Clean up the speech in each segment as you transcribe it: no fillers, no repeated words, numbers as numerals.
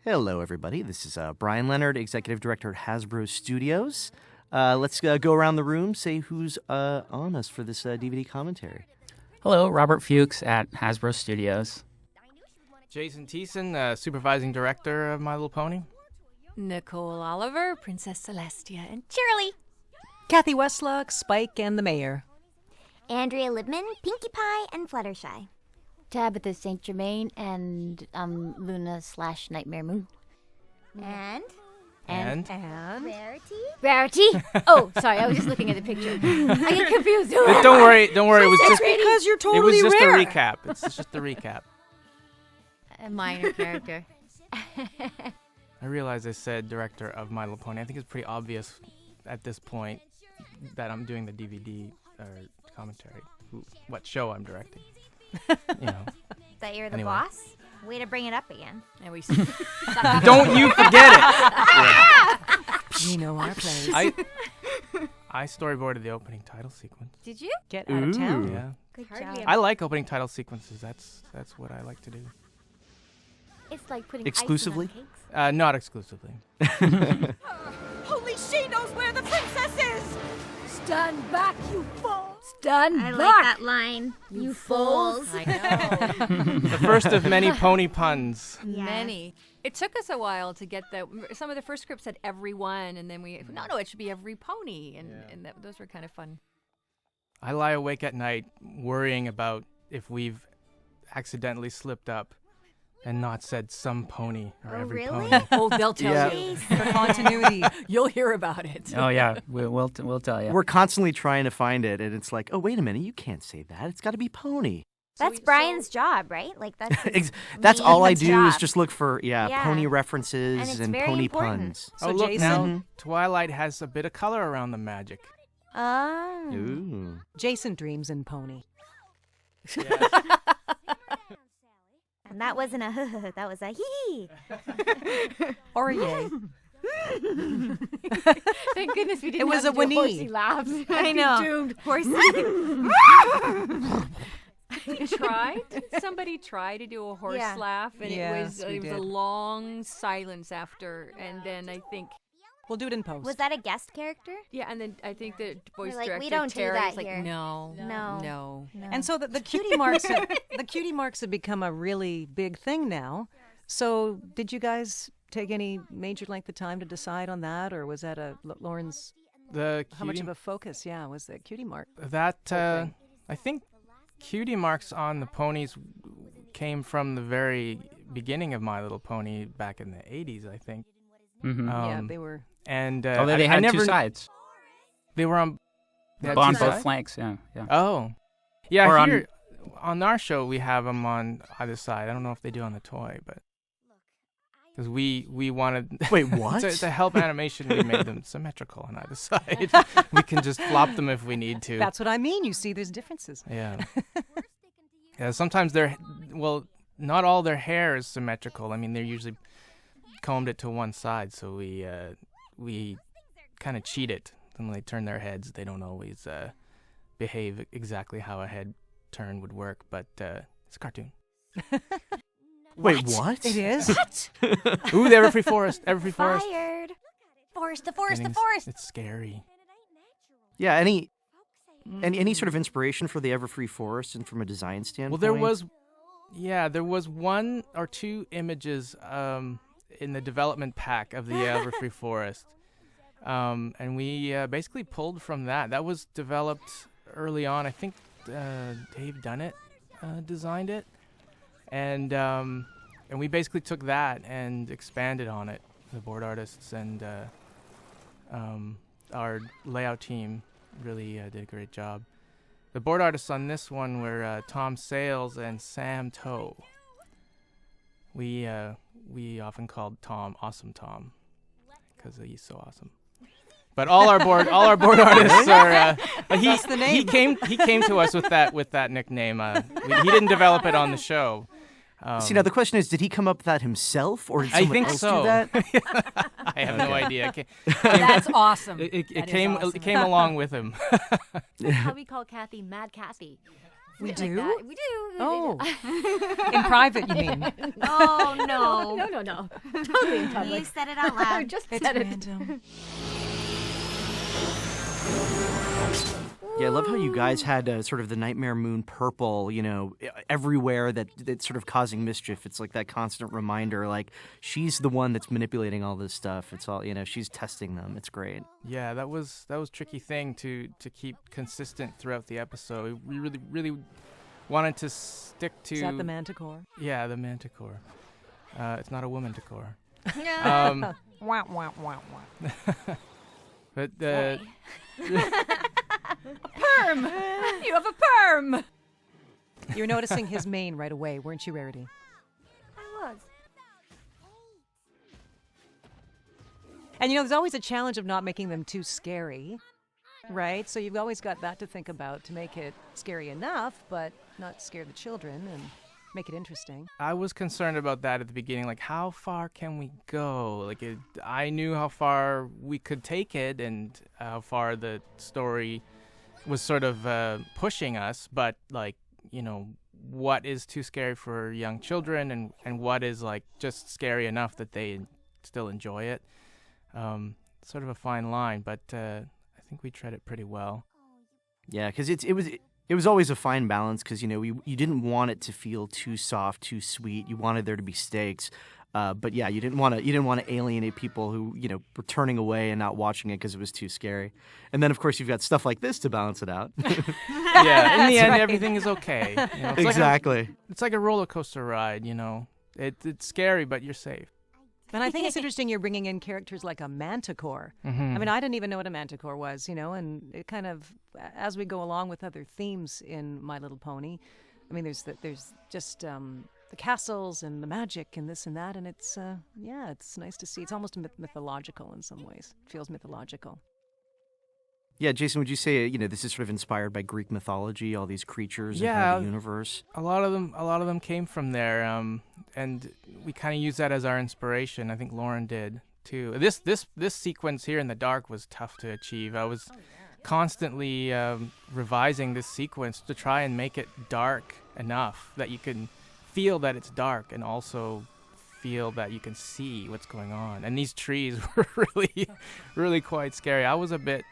Hello, everybody. This is Brian Leonard, Executive Director at Hasbro Studios. Let's go around the room, say who's on us for this DVD commentary. Hello, Robert Fuchs at Hasbro Studios. Jason Thiessen, Supervising Director of My Little Pony. Nicole Oliver, Princess Celestia, and Cheerilee. Kathy Westlock, Spike, and the Mayor. Andrea Libman, Pinkie Pie, and Fluttershy. Tabitha St. Germain and Luna/Nightmare Moon. And Rarity? Rarity. Oh, sorry, I was just looking at the picture. I get confused. Don't worry. It was just because you're it totally was just rare. a recap. It's just a recap. A minor character. I realize I said Director of My Little Pony. I think it's pretty obvious at this point that I'm doing the DVD or commentary. What show I'm directing. That you're the Anyway. boss? Way to bring it up again. And we Don't you forget it. We know our place. I storyboarded the opening title sequence. Did you? Get out of town. Yeah. Good Hardly job. I like opening title sequences. That's what I like to do. It's like putting Exclusively? icing on cakes. Not exclusively. Only she knows where the princess is! Stand back, you fools! Stand I back! like that line. You fools. I know. The first of many pony puns. Yes. Many. It took us a while to get some of the first scripts said every one, and then no, it should be every pony, and those were kind of fun. I lie awake at night worrying about if we've accidentally slipped up and not said some pony or Oh, every really? pony. Oh, they'll tell Yeah. you. For continuity. You'll hear about it. Oh yeah, we'll tell you. We're constantly trying to find it, and it's like, oh, wait a minute, you can't say that. It's got to be pony. That's Brian's job, right? Like that's his That's all I main do is job. just look for Yeah. pony And references it's and very pony important. puns. So oh, look, Jason- now Twilight has a bit of color around the magic. Oh. Ooh. Jason dreams in pony. And that wasn't a that was a hee. Or a yay. Thank goodness we didn't. It was have a to do whinny. horsey laughs. I know. Doomed. Horsey. We tried. Somebody tried to do a horse Yeah. laugh, and Yes, it we was did. a long silence after, and then I think. We'll do it in post. Was that a guest character? Yeah, and then I think the voice like, director we don't do Terry that was like, here. no, No. no. And so the cutie marks the cutie marks have become a really big thing now. So did you guys take any major length of time to decide on that, or was that Lauren's The how much cutie- of a focus? Yeah, was the cutie mark? That I think cutie marks on the ponies came from the very beginning of My Little Pony back in the 80s, I think. Mm-hmm. Yeah, they were. And Although I they had never two sides. They were on. They had On two both sides? flanks, yeah. Oh, yeah. Or Here on our show we have them on either side. I don't know if they do on the toy, but because we wanted Wait, what? to help animation, we made them symmetrical on either side. We can just flop them if we need to. That's what I mean. You see, there's differences. Yeah. Yeah. Sometimes not all their hair is symmetrical. I mean, they're usually combed it to one side, so we kind of cheat it. And when they turn their heads, they don't always behave exactly how a head turn would work, but it's a cartoon. Wait, what? It is. Ooh, the Everfree Forest. Everfree Forest. Fired. Forest, the Getting- forest. It's scary. Yeah, any sort of inspiration for the Everfree Forest and from a design standpoint? Well, there was one or two images in the development pack of the Everfree Forest. And we basically pulled from that. That was developed early on. I think Dave Dunnett designed it. And we basically took that and expanded on it. The board artists and our layout team really did a great job. The board artists on this one were Tom Sales and Sam Toe. We often called Tom Awesome Tom because he's so awesome. But all our board artists are. That's the name. He came to us with that nickname. He didn't develop it on the show. See, now the question is, did he come up with that himself, or did I someone think else so. do that? I have no idea. That's awesome. It That is came awesome. it came along with him. How we call Kathy Mad Kathy. We Like do? that. We do. Oh. In private, you mean? Oh, no. No. Totally in You public. said it out I loud. just It's said it. random. Yeah, I love how you guys had sort of the Nightmare Moon purple, everywhere that's sort of causing mischief. It's like that constant reminder, like she's the one that's manipulating all this stuff. It's all, she's testing them. It's great. Yeah, that was tricky thing to keep consistent throughout the episode. We really wanted to stick to. Is that the manticore? Yeah, the manticore. It's not a woman-ticore. Wah, wah, wah, wah. But Perm. You have a perm. You were noticing his mane right away, weren't you, Rarity? I was. And there's always a challenge of not making them too scary, right? So you've always got that to think about to make it scary enough, but not scare the children and make it interesting. I was concerned about that at the beginning, like how far can we go? Like I knew how far we could take it and how far the story was sort of pushing us, but what is too scary for young children and what is like just scary enough that they still enjoy it. Sort of a fine line, but I think we tread it pretty well. Yeah, because it was always a fine balance because, you didn't want it to feel too soft, too sweet. You wanted there to be stakes. But yeah, you didn't want to alienate people who, were turning away and not watching it because it was too scary. And then, of course, you've got stuff like this to balance it out. Yeah, in the end, everything is okay. It's Exactly. It's like a roller coaster ride, It's scary, but you're safe. And I think it's interesting you're bringing in characters like a manticore. I mean, I didn't even know what a manticore was, and it kind of, as we go along with other themes in My Little Pony, I mean, there's just the castles and the magic and this and that, and it's nice to see. It's almost mythological in some ways. It feels mythological. Yeah, Jason, would you say this is sort of inspired by Greek mythology, all these creatures and the universe? A lot of them came from there, and we kind of used that as our inspiration. I think Lauren did too. This sequence here in the dark was tough to achieve. I was constantly revising this sequence to try and make it dark enough that you can feel that it's dark and also feel that you can see what's going on. And these trees were really quite scary. I was a bit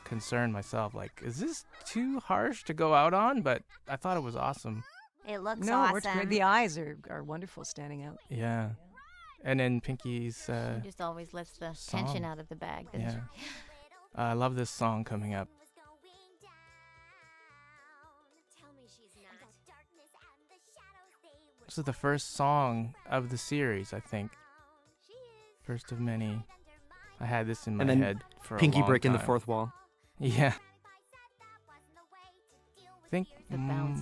concerned myself, like, is this too harsh to go out on? But I thought it was awesome. It looks No, awesome. it's great. The eyes are wonderful standing out. Yeah. And then Pinky's She just always lets the tension out of the bag. doesn't yeah. she? I love this song coming up. This is the first song of the series, I think. First of many. I had this in my And then head for Pinky a long breaking time. the fourth wall. Yeah. I think The bounce.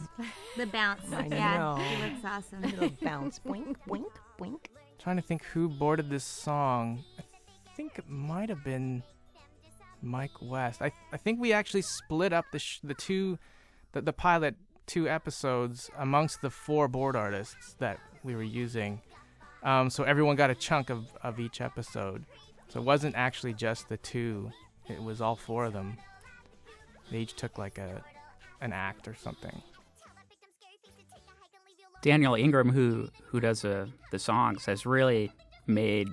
The bounce. I Yeah, know. he looks awesome. Little bounce, boink, boink, boink. Trying to think who boarded this song. I think it might have been Mike West. I think we actually split up the pilot 2 episodes amongst the 4 board artists that we were using. So everyone got a chunk of each episode. So it wasn't actually just the 2. It was all 4 of them. They each took like an act or something. Daniel Ingram, who does the songs, has really made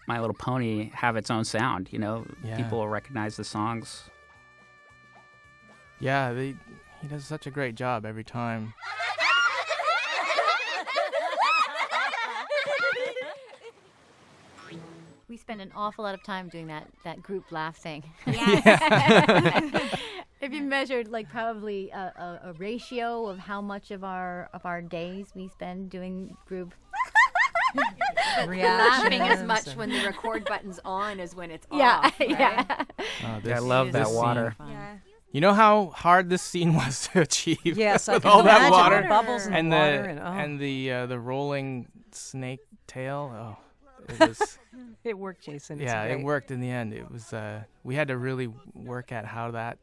My Little Pony have its own sound. Yeah. People will recognize the songs. Yeah, he does such a great job every time. We spend an awful lot of time doing that group laugh thing. Yeah. If you measured like probably a ratio of how much of our days we spend doing group. Laughing as Reactions much and- when the record button's on as when it's Yeah, off. Right? yeah. I love that this water. scene- Yeah. You know how hard this scene was to achieve? Yes, I with can all that imagine water the bubbles and, and water the rolling snake tail. Oh, it was. it worked, Jason. It's Yeah, it great. worked in the end. It was. We had to really work at how that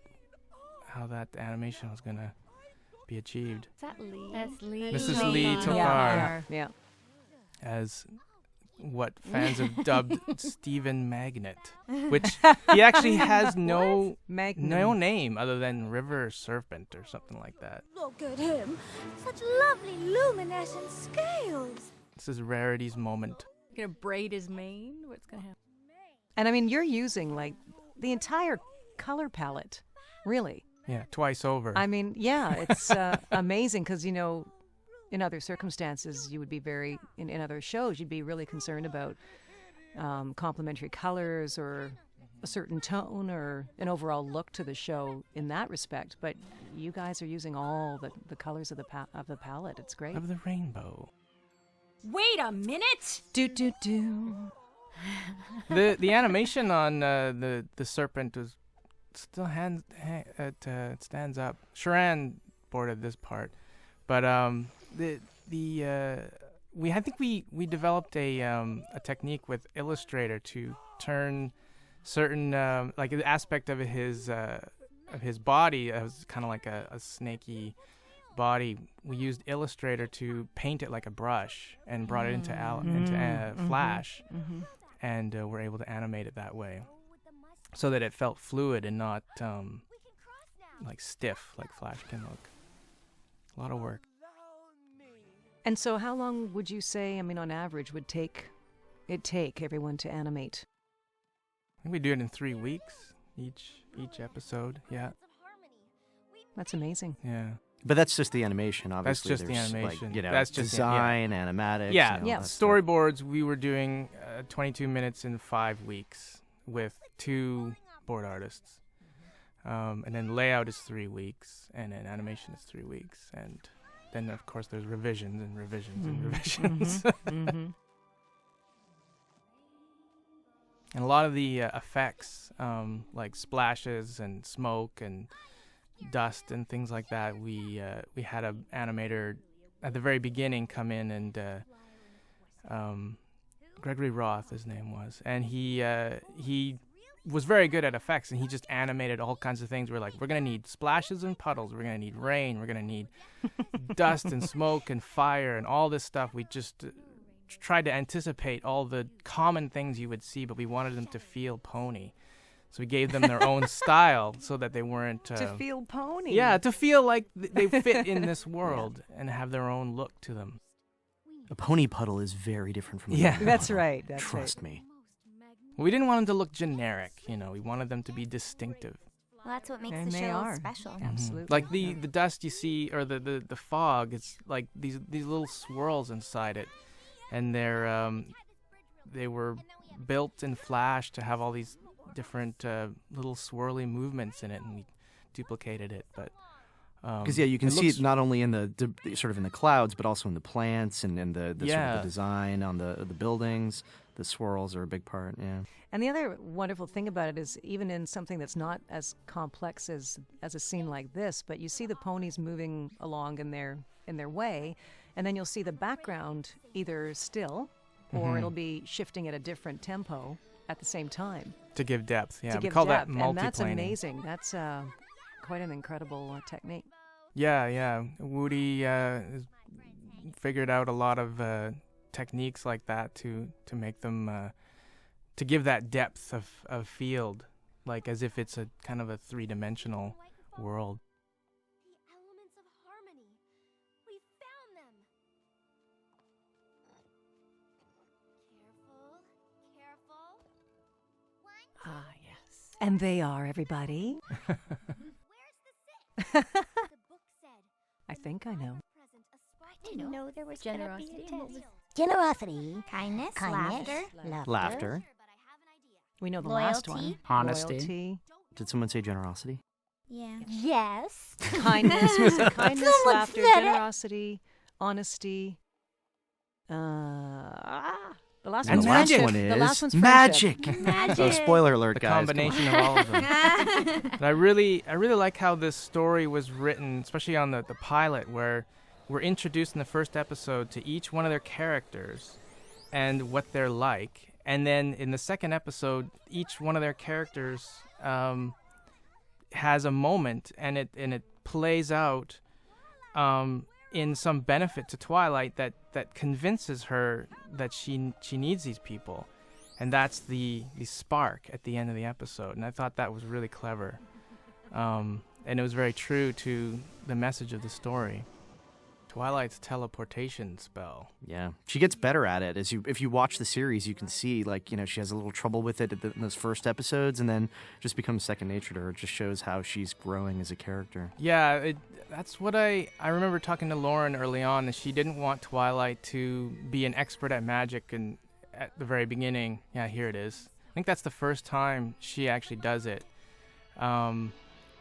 animation was gonna be achieved. Is that Lee? That's Lee. This is Lee Tokar. Tokar. Yeah. As what fans have dubbed Stephen Magnet, which he actually has no name other than River Serpent or something like that. Look at him. Such lovely luminescent scales. This is Rarity's moment. Gonna braid his mane? What's gonna happen? And I mean, you're using like the entire color palette, really. Yeah, twice over. I mean, yeah, it's amazing because, you know, in other circumstances, you would be in other shows, you'd be really concerned about complementary colors or a certain tone or an overall look to the show in that respect. But you guys are using all the colors of the palette. It's great. Of the rainbow. Wait a minute! Do do do. The animation on the serpent was still it stands up. Sharan boarded this part, but I think we developed a technique with Illustrator to turn certain like the aspect of his body as kind of like a snaky body. We used Illustrator to paint it like a brush and brought it into Flash, and we're able to animate it that way, so that it felt fluid and not like stiff like Flash can look. A lot of work. And so how long would you say, I mean, on average, would take everyone to animate? I think we do it in 3 weeks, each episode. Yeah. That's amazing. Yeah. But that's just the animation, obviously. That's just the There's, animation. Like, you know, That's just design, animatics. Yeah, you know, that storyboards, we were doing 22 minutes in 5 weeks with 2 board artists. And then layout is 3 weeks, and then animation is 3 weeks. And then, of course, there's revisions and revisions and revisions. And a lot of the effects, like splashes and smoke and dust and things like that, we had an animator at the very beginning come in, and Gregory Roth, his name was, and he was very good at effects, and he just animated all kinds of things. We're like, we're gonna need splashes and puddles, we're gonna need rain, we're gonna need dust and smoke and fire and all this stuff. We just tried to anticipate all the common things you would see, but we wanted them to feel pony. So we gave them their own style so that they weren't... to feel pony. Yeah, to feel like they fit in this world and have their own look to them. A pony puddle is very different from a Yeah. normal That's puddle. right. That's Trust right. me. We didn't want them to look generic, you know. We wanted them to be distinctive. Well, that's what makes And the they show are. special. Absolutely. Like the dust you see, or the fog, it's like these little swirls inside it. And they were built in Flash to have all these different little swirly movements in it, and we duplicated it. But Because you can see it not only in the sort of in the clouds, but also in the plants and in the sort of the design on the buildings. The swirls are a big part. Yeah. And the other wonderful thing about it is, even in something that's not as complex as a scene like this, but you see the ponies moving along in their way, and then you'll see the background either still, or it'll be shifting at a different tempo at the same time. to give depth, yeah. To We give call depth, that multiplaning. and that's amazing. That's quite an incredible technique. Yeah. Woody has figured out a lot of techniques like that to make them to give that depth of field, like as if it's a kind of a 3-dimensional world. The elements of harmony. We found them. Careful. Ah, yes. And they are, everybody. Where's the 6? The book said. I think I know. I didn't know there was Generosity. gonna be a And what was- test. Generosity. Kindness. Laughter. Laughter. We know the last Loyalty. one. Honesty. Loyalty. Did someone say generosity? Yeah. Yes. Kindness. Was it kindness, Someone laughter, said it. generosity, honesty. The last And one's magic. friendship. One The is last one's friendship. magic. Magic. Oh, spoiler alert, The guys. Come on. combination of all of them. But I really like how this story was written, especially on the pilot, where we're introduced in the first episode to each one of their characters and what they're like. And then in the second episode, each one of their characters has a moment, and it plays out in some benefit to Twilight that convinces her that she needs these people. And that's the spark at the end of the episode. And I thought that was really clever. And it was very true to the message of the story. Twilight's teleportation spell. Yeah, she gets better at it. If you watch the series, you can see, like, you know, she has a little trouble with it in those first episodes, and then just becomes second nature to her. It just shows how she's growing as a character. Yeah, that's what I remember talking to Lauren early on, that she didn't want Twilight to be an expert at magic, and at the very beginning, yeah, here it is. I think that's the first time she actually does it.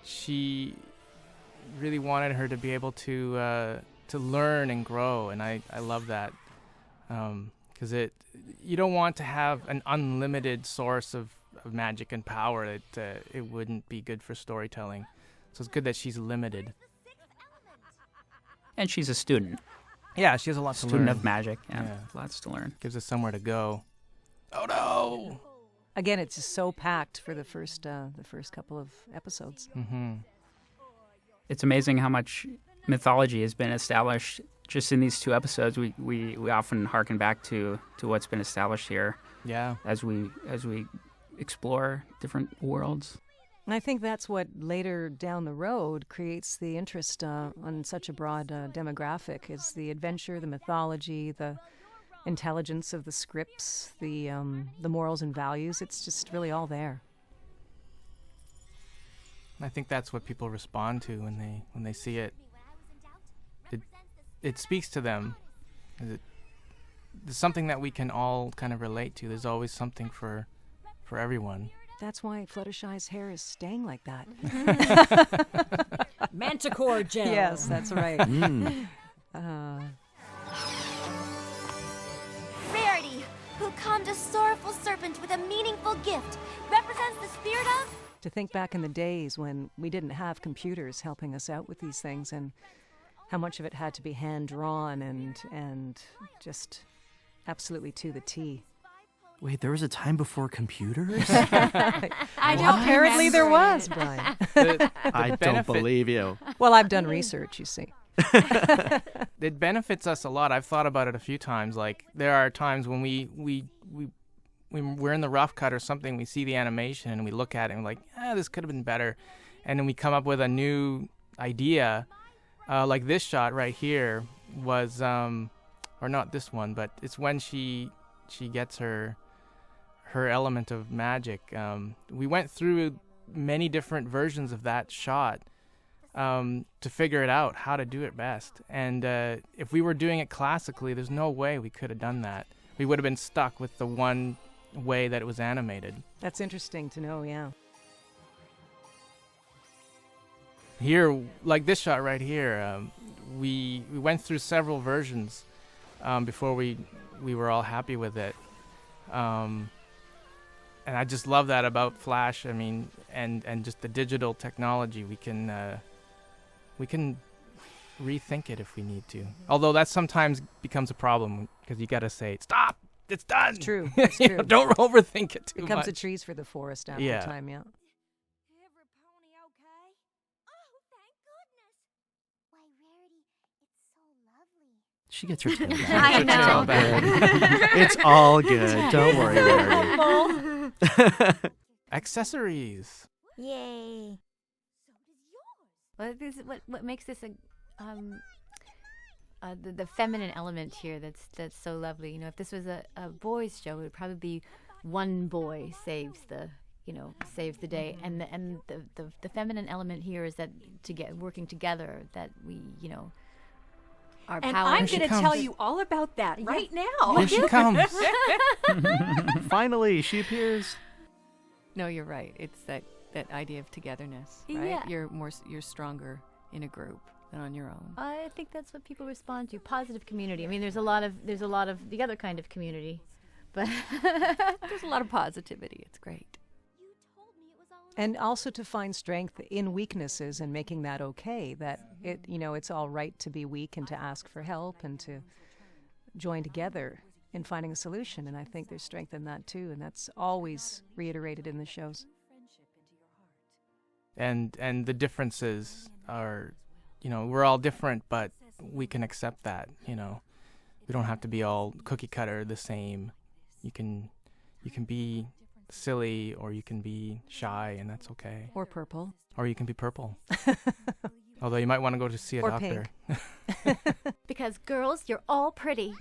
She really wanted her to be able to learn and grow, and I love that, because you don't want to have an unlimited source of magic and power. It wouldn't be good for storytelling. So it's good that she's limited. And she's a student. Yeah, she has a lot to learn. Student of magic. Yeah, Yeah. lots to learn. Gives us somewhere to go. Oh no! Again, it's just so packed for the first couple of episodes. Mm-hmm. It's amazing how much mythology has been established just in these 2 episodes. We often harken back to what's been established here. Yeah. As we explore different worlds. And I think that's what later down the road creates the interest on such a broad demographic, is the adventure, the mythology, the intelligence of the scripts, the morals and values. It's just really all there. I think that's what people respond to when they see it. It speaks to them. There's something that we can all kind of relate to. There's always something for everyone. That's why Fluttershy's hair is staying like that. Manticore gel. Yes, that's right. Rarity, who calmed a sorrowful serpent with a meaningful gift, represents the spirit of... To think back in the days when we didn't have computers helping us out with these things, and how much of it had to be hand-drawn and just absolutely to the T. Wait, there was a time before computers? I don't Apparently there remember was, it. Brian. I don't benefit- believe you. Well, I've done research, you see. It benefits us a lot. I've thought about it a few times. Like, there are times when we're in the rough cut or something, we see the animation and we look at it and we're like, this could have been better. And then we come up with a new idea. Like this shot right here was, or not this one, but it's when she gets her element of magic. We went through many different versions of that shot to figure it out, how to do it best. And if we were doing it classically, there's no way we could have done that. We would have been stuck with the one way that it was animated. That's interesting to know, yeah. Here, like this shot right here, we went through several versions before we were all happy with it. And I just love that about Flash. I mean, and just the digital technology, we can rethink it if we need to. Although that sometimes becomes a problem, because you got to say, stop, it's done. It's true. It's true. Don't overthink it too It comes much. to trees for the forest after Yeah. time, yeah. Every pony okay? Oh, thank goodness. Why, Rarity, it's so lovely. She gets her tail back. I It's all know. good. It's all good. Don't worry, Rarity. Accessories. Yay. So does yours. Well, this is what makes this the feminine element here that's so lovely. You know, if this was a boys' show, it would probably be one boy saves the day, and the feminine element here is that working together, that we our And power. I'm she going to comes. tell you all about that right now. Here she comes. Finally, she appears. No, you're right. It's that idea of togetherness, right? Yeah. You're stronger in a group than on your own. I think that's what people respond to. Positive community. I mean, there's a lot of the other kind of community, but there's a lot of positivity. It's great. You told me it was all And also to find strength in weaknesses and making that okay, that it's all right to be weak and to ask for help and to join together in finding a solution. And I think there's strength in that too, and that's always reiterated in the shows. And the differences are, we're all different, but we can accept that. You know, we don't have to be all cookie cutter the same. You can be silly, or you can be shy, and that's okay. Or purple. Or you can be purple. Although you might want to go to see a Or doctor. Because girls, you're all pretty.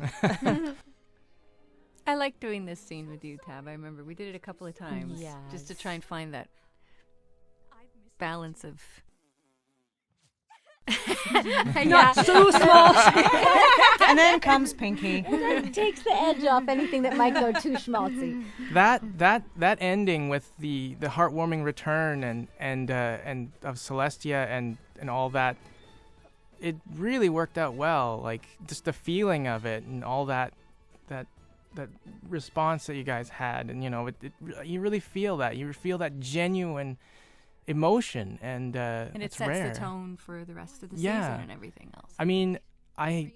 I like doing this scene with you, Tab. I remember we did it a couple of times just to Yes. try and find that balance of. Not so small. And then comes Pinky. That takes the edge off anything that might go too schmaltzy. That ending with the heartwarming return and of Celestia and all that, it really worked out well. Like just the feeling of it and all that response that you guys had, and you know, you really feel that. You feel that genuine emotion, and And it it's sets rare. the tone for the rest of the Yeah. season and everything else. I mean, I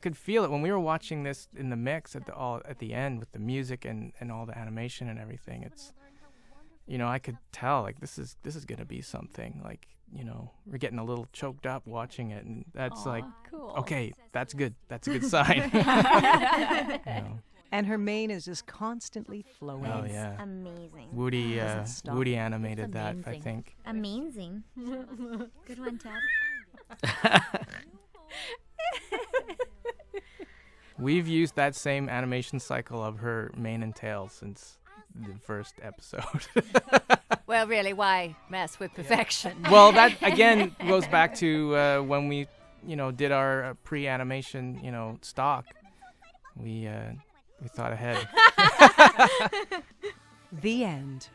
could feel it when we were watching this in the mix at the end with the music and all the animation and everything. It's, you know, I could tell like this is gonna be something. Like, you know, we're getting a little choked up watching it, and that's like, cool. okay, that's good. That's a good sign. You know? And her mane is just constantly flowing. Oh yeah. Amazing. Woody Doesn't stop. Woody animated that, I amazing. think. Amazing. Good one, Tab. We've used that same animation cycle of her mane and tail since the first episode. Well, really, why mess with perfection? Well, that again goes back to when we, you know, did our pre-animation, you know, stock. We thought ahead. The end.